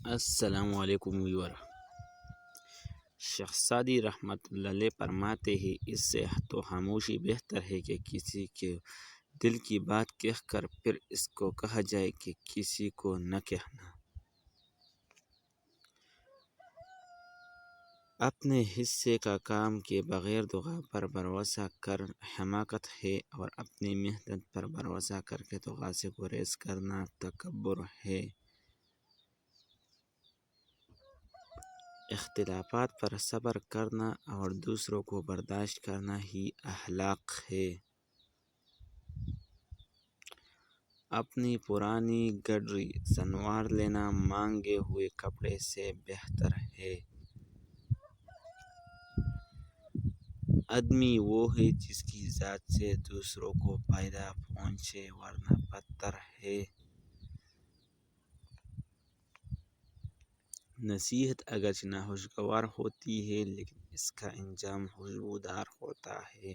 السلام علیکم ویور۔ شیخ سعدی رحمۃ اللہ علیہ فرماتے ہیں اس سے تو خاموشی بہتر ہے کہ کسی کے دل کی بات کہہ کر پھر اس کو کہا جائے کہ کسی کو نہ کہنا۔ اپنے حصے کا کام کے بغیر دعا پر بھروسہ کر حماقت ہے، اور اپنی محنت پر بھروسہ کر کے دعا سے گریز کرنا تکبر ہے۔ اختلافات پر صبر کرنا اور دوسروں کو برداشت کرنا ہی اخلاق ہے۔ اپنی پرانی گڈری سنوار لینا مانگے ہوئے کپڑے سے بہتر ہے۔ آدمی وہ ہے جس کی ذات سے دوسروں کو فائدہ پہنچے، ورنہ بدتر ہے۔ نصیحت اگرچہ ناخوشگوار ہوتی ہے، لیکن اس کا انجام خوشبودار ہوتا ہے۔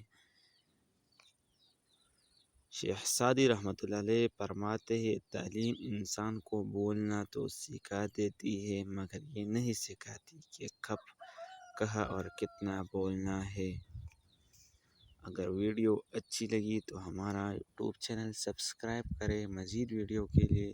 شیخ سعدی رحمۃ اللہ علیہ فرماتے ہیں تعلیم انسان کو بولنا تو سکھا دیتی ہے، مگر یہ نہیں سکھاتی کہ کب، کہاں اور کتنا بولنا ہے۔ اگر ویڈیو اچھی لگی تو ہمارا یوٹیوب چینل سبسکرائب کریں۔ مزید ویڈیو کے لیے